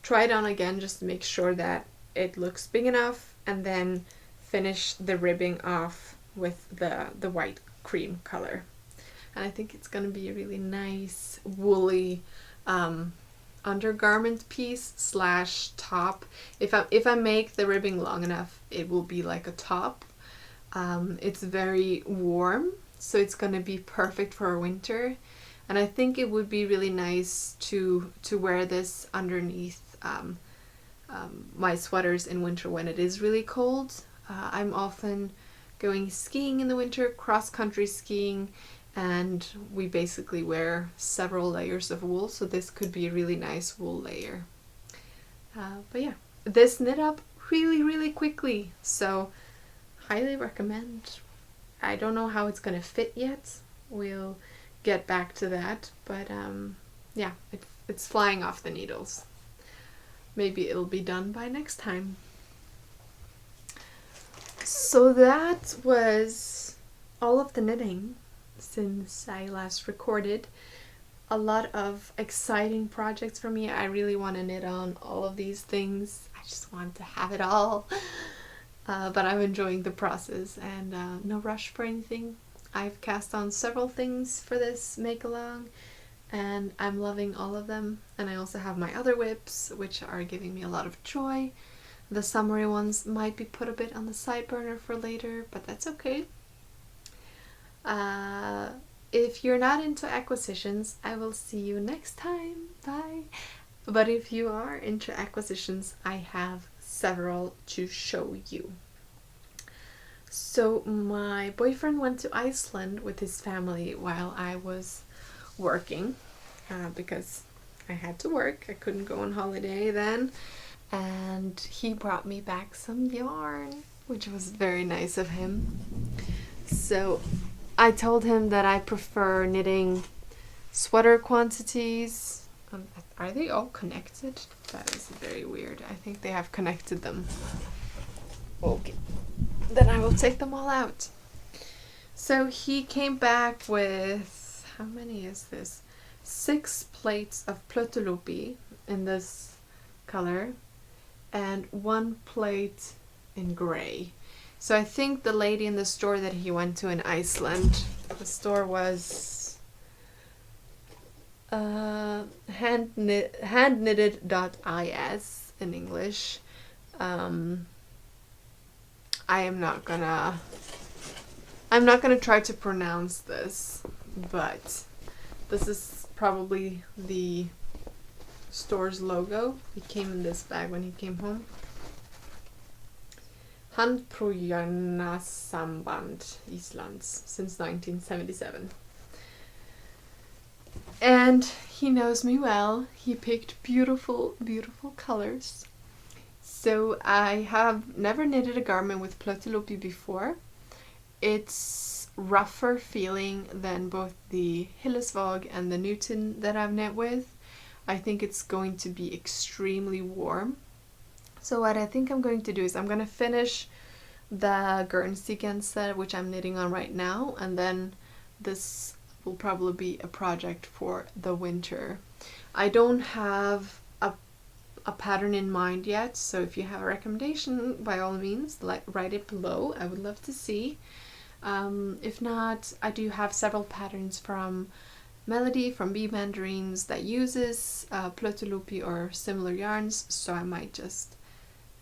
try it on again just to make sure that it looks big enough, and then finish the ribbing off with the white cream color. And I think it's going to be a really nice woolly undergarment piece slash top. If I make the ribbing long enough, it will be like a top. It's very warm, so it's going to be perfect for winter. And I think it would be really nice to wear this underneath my sweaters in winter when it is really cold. I'm often going skiing in the winter, cross-country skiing, and we basically wear several layers of wool, so this could be a really nice wool layer. But yeah, this knit up really quickly, so highly recommend. I don't know how it's gonna fit yet. We'll get back to that, but yeah, it's flying off the needles. Maybe it'll be done by next time. So that was all of the knitting since I last recorded. A lot of exciting projects for me. I really want to knit on all of these things. I just want to have it all. But I'm enjoying the process, and no rush for anything. I've cast on several things for this make-along, and I'm loving all of them. And I also have my other whips, which are giving me a lot of joy. The summery ones might be put a bit on the side burner for later, but that's okay. If you're not into acquisitions, I will see you next time. Bye. But if you are into acquisitions, I have several to show you. So my boyfriend went to Iceland with his family while I was working, because I had to work. I couldn't go on holiday then. and he brought me back some yarn, which was very nice of him. So I told him that I prefer knitting sweater quantities. Are they all connected? That is very weird. I think they have connected them. Okay, then I will take them all out. So he came back with, how many is this? 6 plates of plötulopi in this color and 1 plate in gray. So I think the lady in the store that he went to in Iceland, the store was handknitted.is in English. I'm not gonna try to pronounce this, but this is probably the store's logo. It came in this bag when he came home. Handprogjarnasamband Islands since 1977. And he knows me well. He picked beautiful, beautiful colors. So I have never knitted a garment with plötulopi before. It's rougher feeling than both the Hillesvåg and the Newton that I've knit with. I think it's going to be extremely warm. So what I think I'm going to do is I'm going to finish the Guernsey set, which I'm knitting on right now, and then this will probably be a project for the winter. I don't have a pattern in mind yet, so if you have a recommendation, by all means, write it below. I would love to see. If not, I do have several patterns from Melody from Bee Mandarins that uses plötulopi or similar yarns, so I might just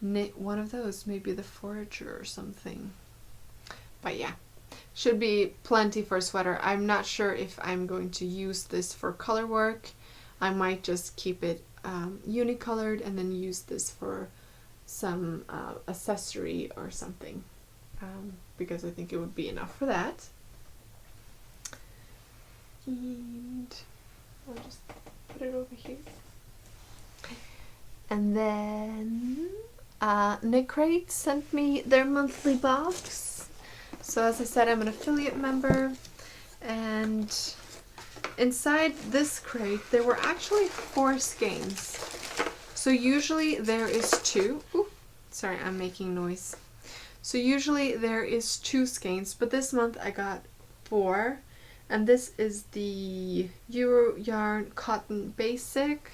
knit one of those, maybe the Forager or something. But yeah, should be plenty for a sweater. I'm not sure if I'm going to use this for color work. I might just keep it unicolored and then use this for some accessory or something, because I think it would be enough for that. And I'll just put it over here. And then knitcrate sent me their monthly box. So as I said, I'm an affiliate member, and inside this crate there were actually 4 skeins. So usually there is 2. Ooh, sorry, I'm making noise. So usually there is 2 skeins, but this month I got 4. And this is the Euro Yarn Cotton Basic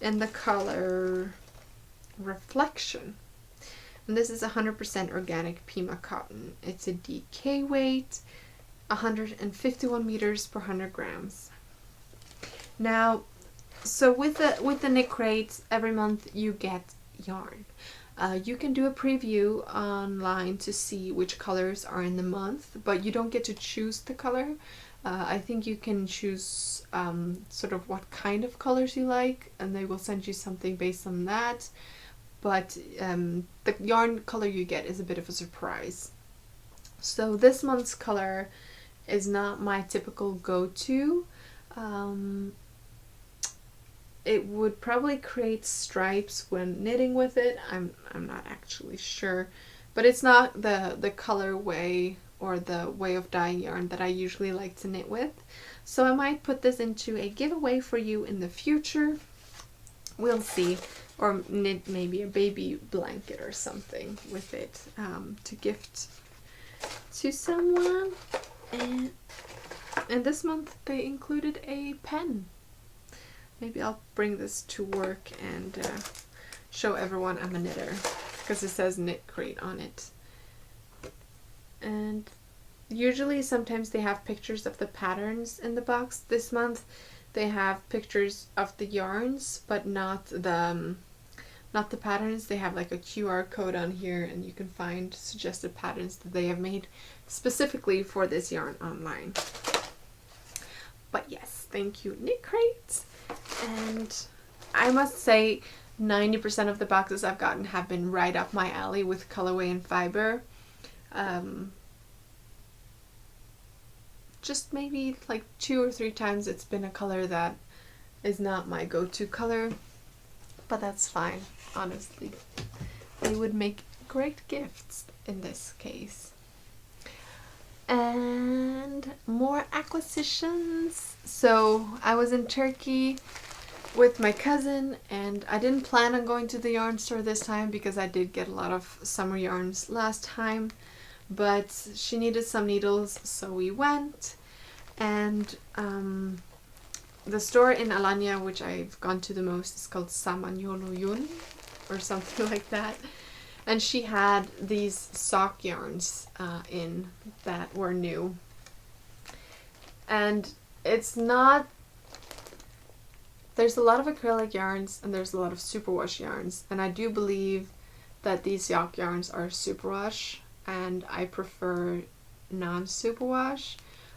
in the color Reflection. And this is 100% organic Pima cotton. It's a DK weight, 151 meters per 100 grams. Now, so with the knit crate, every month you get yarn. You can do a preview online to see which colors are in the month, but you don't get to choose the color. I think you can choose sort of what kind of colors you like, and they will send you something based on that. But the yarn color you get is a bit of a surprise. So this month's color is not my typical go-to. It would probably create stripes when knitting with it. I'm not actually sure, but it's not the colorway or the way of dyeing yarn that I usually like to knit with. So I might put this into a giveaway for you in the future. We'll see. Or knit maybe a baby blanket or something with it to gift to someone. And this month they included a pen. Maybe I'll bring this to work and show everyone I'm a knitter, because it says knitcrate on it. And usually sometimes they have pictures of the patterns in the box. This month they have pictures of the yarns, but not the patterns. They have like a QR code on here, and you can find suggested patterns that they have made specifically for this yarn online. But yes, thank you, knitcrate. And I must say 90% of the boxes I've gotten have been right up my alley with colorway and fiber. Just maybe like 2 or 3 times it's been a color that is not my go-to color. but that's fine, honestly. They would make great gifts in this case. And more acquisitions. So I was in Turkey with my cousin, and I didn't plan on going to the yarn store this time because I did get a lot of summer yarns last time, but she needed some needles, so we went. And the store in Alanya, which I've gone to the most, is called Samanyolu'yun or something like that. And she had these sock yarns in that were new. And it's not... There's a lot of acrylic yarns and there's a lot of superwash yarns. And I do believe that these sock yarns are superwash, and I prefer non-superwash.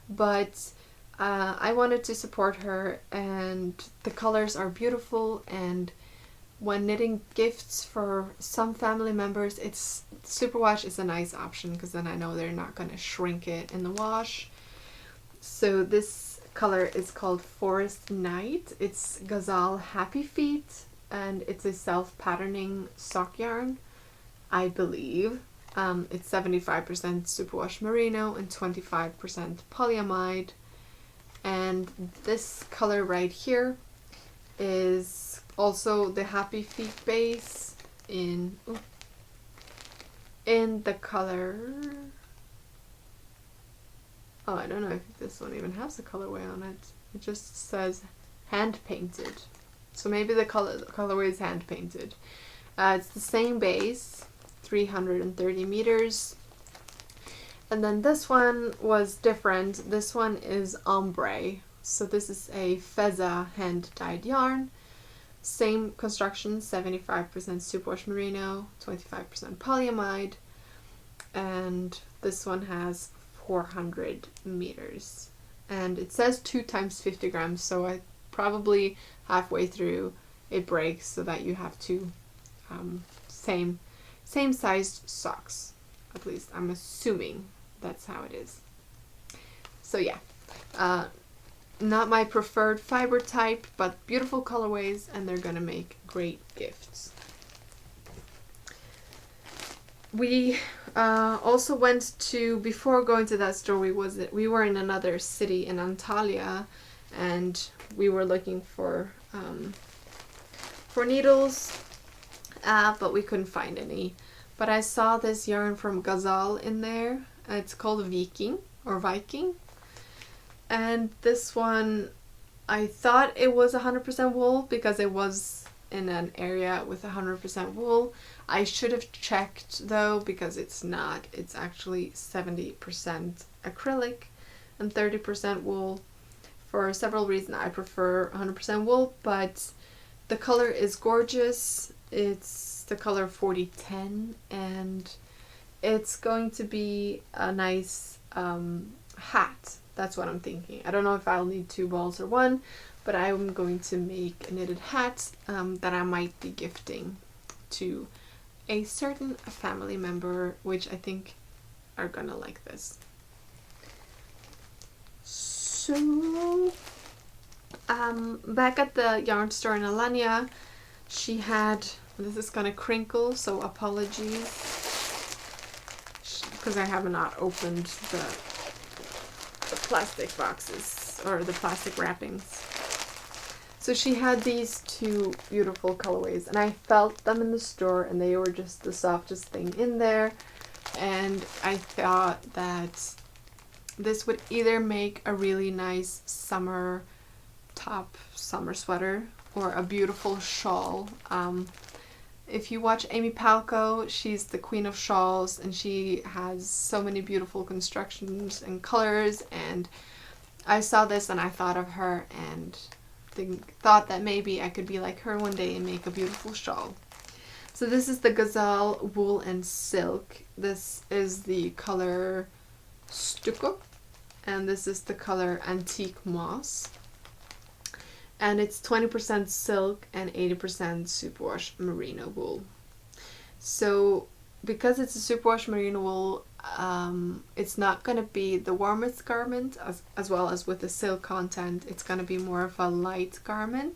But I wanted to support her, and the colors are beautiful, and when knitting gifts for some family members, it's superwash is a nice option because then I know they're not going to shrink it in the wash. So this color is called Forest Night. It's Ghazal Happy Feet, and it's a self-patterning sock yarn, I believe. It's 75% superwash merino and 25% polyamide. And this color right here is also the Happy Feet base in the color... Oh, I don't know if this one even has a colorway on it. It just says hand painted. So maybe the colorway is hand painted. It's the same base, 330 meters. And then this one was different. This one is ombre. So this is a Feza hand dyed yarn. Same construction, 75% superwash merino, 25% polyamide. And this one has 400 meters. And it says 2 times 50 grams. So I probably halfway through it breaks so that you have two same sized socks. At least I'm assuming that's how it is. So yeah, not my preferred fiber type, but beautiful colorways, and they're gonna make great gifts. We also went to, before going to that store, we were in another city in Antalya, and we were looking for needles, but we couldn't find any. But I saw this yarn from Ghazal in there. It's called Viking or Viking. And this one, I thought it was 100% wool because it was in an area with 100% wool. I should have checked though, because it's not. It's actually 70% acrylic and 30% wool. For several reasons I prefer 100% wool, but the color is gorgeous. It's the color 4010, and it's going to be a nice hat. That's what I'm thinking. I don't know if I'll need 2 balls or 1, but I'm going to make a knitted hat that I might be gifting to a certain family member, which I think are gonna like this. So, back at the yarn store in Alanya, she had, this is gonna crinkle, so apologies, because I have not opened the plastic boxes or the plastic wrappings. So she had these 2 beautiful colorways, and I felt them in the store, and they were just the softest thing in there. And I thought that this would either make a really nice summer top, summer sweater, or a beautiful shawl. If you watch Amy Palco, she's the queen of shawls, and she has so many beautiful constructions and colors, and I saw this and I thought of her and thought that maybe I could be like her one day and make a beautiful shawl. So this is the Ghazal Wool and Silk. This is the color Stucco, and this is the color Antique Moss. And it's 20% silk and 80% superwash merino wool. So because it's a superwash merino wool, it's not going to be the warmest garment, as well as with the silk content, it's going to be more of a light garment.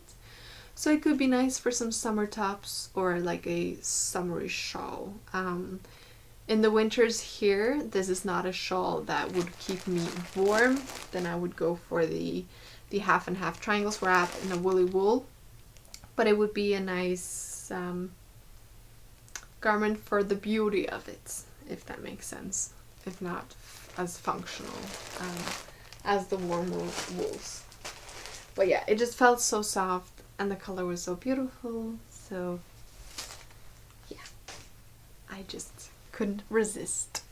So it could be nice for some summer tops or like a summery shawl. In the winters here, this is not a shawl that would keep me warm. Then I would go for the half and half triangles wrap in a woolly wool. But it would be a nice garment for the beauty of it, if that makes sense. If not as functional as the warm wools. But yeah, it just felt so soft and the color was so beautiful. So yeah, I just couldn't resist.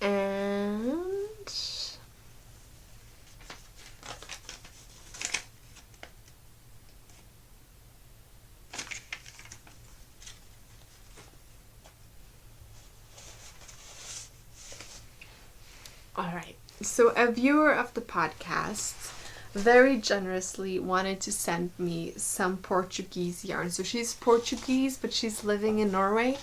And alright, so a viewer of the podcast very generously wanted to send me some Portuguese yarn. So she's Portuguese, but she's living in Norway,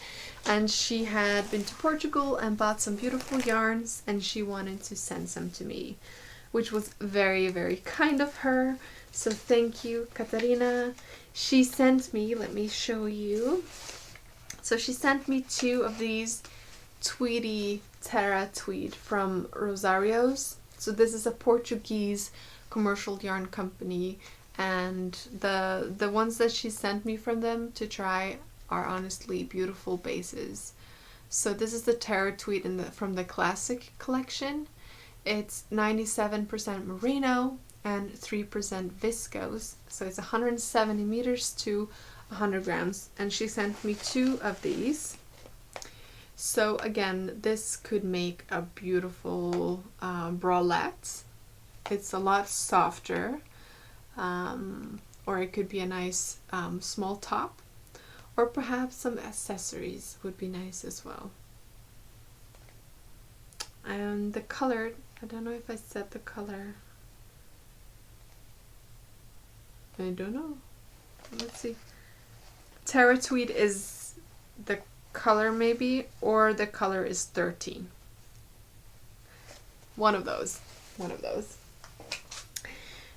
and she had been to Portugal and bought some beautiful yarns, and she wanted to send some to me, which was very, very kind of her. So thank you, Katarina. She sent me, let me show you. So she sent me 2 of these tweedy Terra tweed from Rosario's. So this is a Portuguese commercial yarn company, and the ones that she sent me from them to try are honestly beautiful bases. So this is the Terra tweed from the classic collection. It's 97% merino and 3% viscose, so it's 170 meters to 100 grams, and she sent me 2 of these. So again, this could make a beautiful bralette. It's a lot softer, or it could be a nice small top, or perhaps some accessories would be nice as well. And the color, I don't know if I said the color. I don't know. Let's see. Terra tweed is the color maybe, or the color is 13. One of those.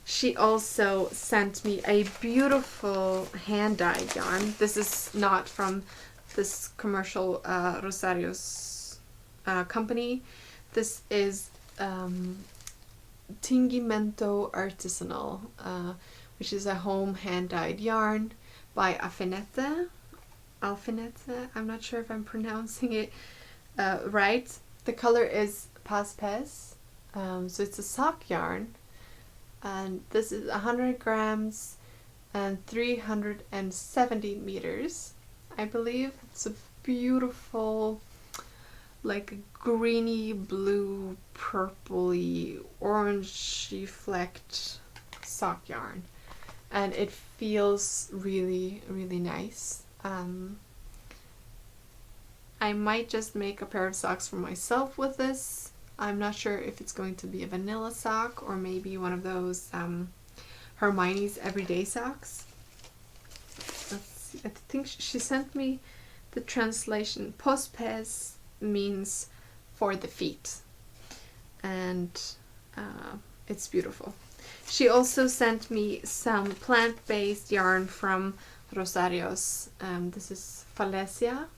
She also sent me a beautiful hand-dyed yarn. This is not from this commercial Rosario's company. This is Tingimento Artisanal, which is a home hand-dyed yarn by Alfinete. I'm not sure if I'm pronouncing it right. The color is Paspes, so it's a sock yarn, and this is 100 grams and 370 meters, I believe. It's a beautiful, like greeny blue, purpley, orangey flecked sock yarn, and it feels really, really nice. I might just make a pair of socks for myself with this. I'm not sure if it's going to be a vanilla sock or maybe one of those Hermione's everyday socks. Let's see. I think she sent me the translation. Pospes means for the feet, and it's beautiful. She also sent me some plant-based yarn from Rosario's. This is Falesia.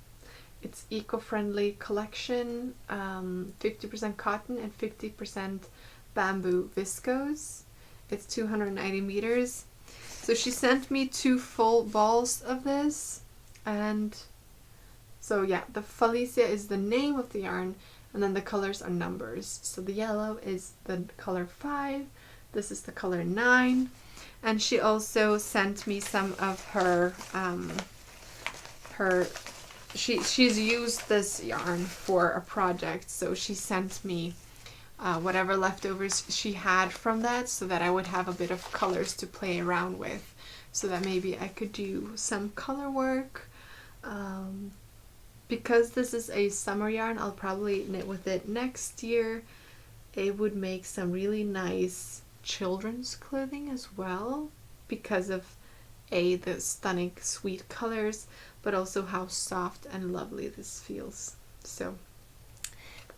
It's eco-friendly collection, 50% cotton and 50% bamboo viscose. It's 290 meters. So she sent me 2 full balls of this, and so yeah, the Falesia is the name of the yarn, and then the colors are numbers. So the yellow is the color 5, this is the color 9, and she also sent me some of her she's used this yarn for a project, so she sent me whatever leftovers she had from that, so that I would have a bit of colors to play around with, so that maybe I could do some color work. Because this is a summer yarn, I'll probably knit with it next year. It would make some really nice children's clothing as well, because of the stunning sweet colors, but also how soft and lovely this feels. So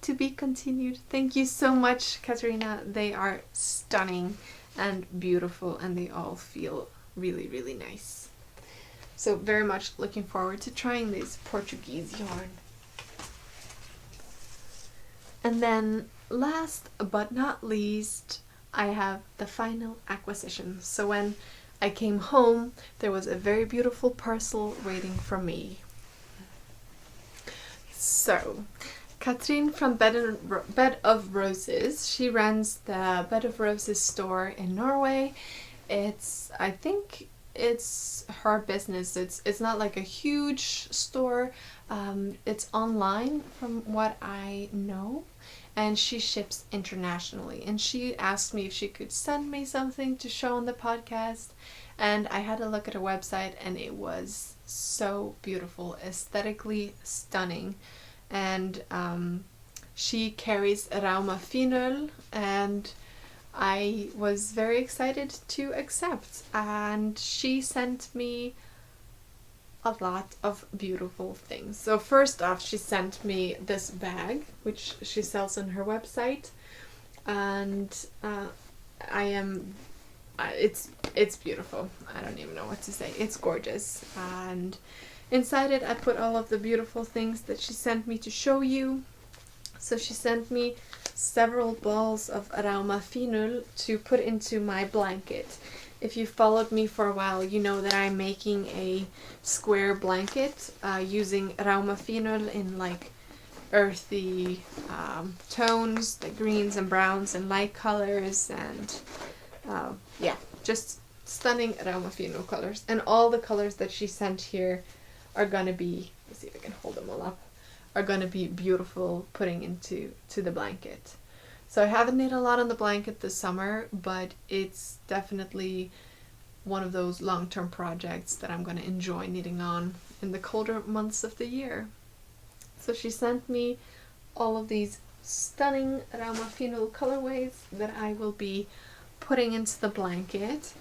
to be continued. Thank you so much, Katarina. They are stunning and beautiful, and they all feel really, really nice. So very much looking forward to trying this Portuguese yarn. And then last but not least, I have the final acquisition. So when I came home, there was a very beautiful parcel waiting for me. So, Katrin from Bed of Roses, she runs the Bed of Roses store in Norway. I think it's her business. It's not like a huge store. It's online from what I know, and she ships internationally. And she asked me if she could send me something to show on the podcast, and I had a look at her website, and it was so beautiful, aesthetically stunning. And she carries Rauma Finul, and I was very excited to accept, and she sent me a lot of beautiful things. So first off, she sent me this bag, which she sells on her website, and it's beautiful. I don't even know what to say. It's gorgeous. And inside it, I put all of the beautiful things that she sent me to show you. So she sent me several balls of Rauma Finul to put into my blanket. If you followed me for a while, you know that I'm making a square blanket using Rauma Finul in like earthy tones, the greens and browns and light colors, and just stunning Rauma Finul colors. And all the colors that she sent here are gonna be, let's see if I can hold them all up, are gonna be beautiful putting into the blanket. So I haven't knit a lot on the blanket this summer, but it's definitely one of those long-term projects that I'm gonna enjoy knitting on in the colder months of the year. So she sent me all of these stunning Rauma Finul colorways that I will be putting into the blanket.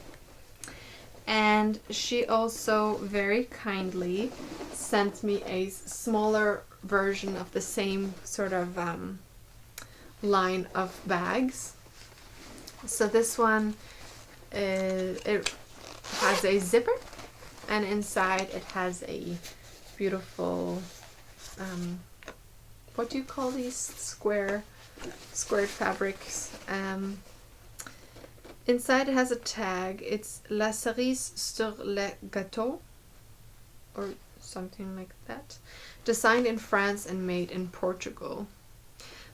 And she also very kindly sent me a smaller version of the same sort of line of bags. So this one, it has a zipper, and inside it has a beautiful, what do you call these squared fabrics? Inside it has a tag. It's La cerise sur le gâteau, or something like that. Designed in France and made in Portugal.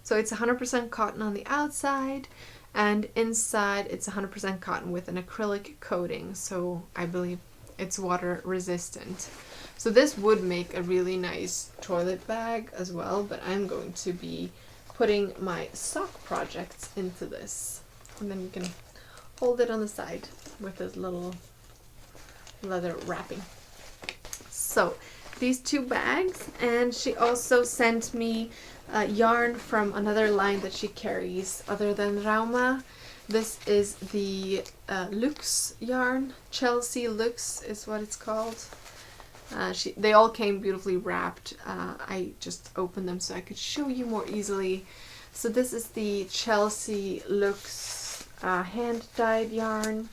So it's 100% cotton on the outside, and inside it's 100% cotton with an acrylic coating. So I believe it's water resistant. So this would make a really nice toilet bag as well, but I'm going to be putting my sock projects into this. And then you can hold it on the side with this little leather wrapping. So these two bags, and she also sent me yarn from another line that she carries other than Rauma. This is the Luxe yarn. Chelsea Luxe is what it's called. They all came beautifully wrapped. I just opened them so I could show you more easily. So this is the Chelsea Luxe hand-dyed yarn,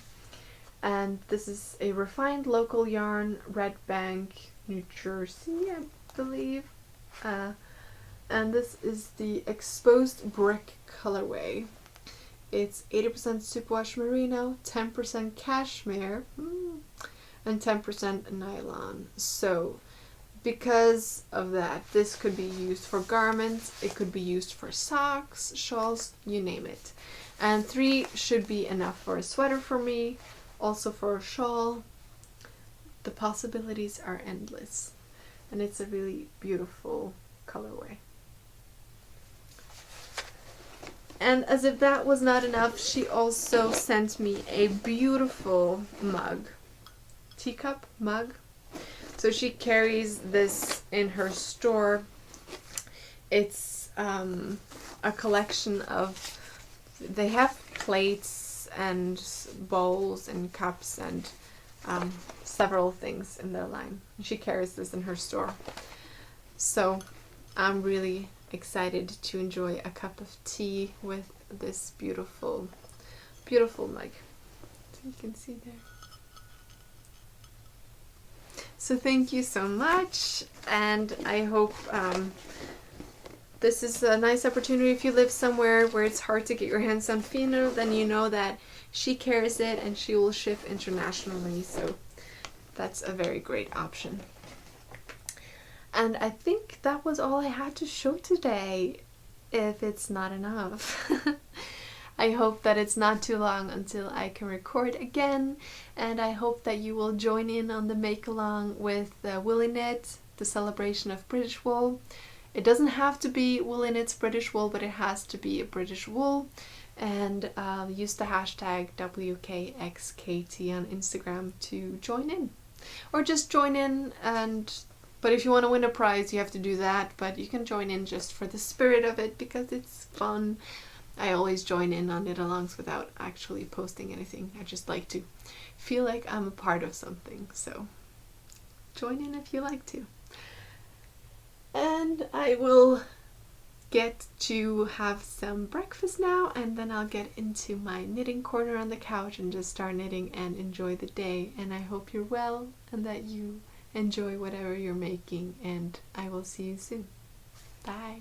and this is a refined local yarn, Red Bank, New Jersey, I believe. And this is the exposed brick colorway. It's 80% superwash merino, 10% cashmere, and 10% nylon. So because of that, this could be used for garments, it could be used for socks, shawls, you name it. And 3 should be enough for a sweater for me, also for a shawl. The possibilities are endless, and it's a really beautiful colorway. And as if that was not enough, she also sent me a beautiful mug, teacup mug. So she carries this in her store. It's a collection of, they have plates and bowls and cups and several things in their line. She carries this in her store. So I'm really excited to enjoy a cup of tea with this beautiful, beautiful mug. So you can see there. So thank you so much, and I hope this is a nice opportunity. If you live somewhere where it's hard to get your hands on fino, then you know that she carries it and she will ship internationally, so that's a very great option. And I think that was all I had to show today, if it's not enough. I hope that it's not too long until I can record again, and I hope that you will join in on the make-along with woolyknit, the celebration of British wool. It doesn't have to be woolyknit's British wool, but it has to be a British wool. And use the hashtag WKxKT on Instagram to join in. Or just join in, but if you want to win a prize, you have to do that. But you can join in just for the spirit of it, because it's fun. I always join in on knit-alongs without actually posting anything. I just like to feel like I'm a part of something. So join in if you like to. And I will get to have some breakfast now, and then I'll get into my knitting corner on the couch and just start knitting and enjoy the day. And I hope you're well and that you enjoy whatever you're making, and I will see you soon. Bye.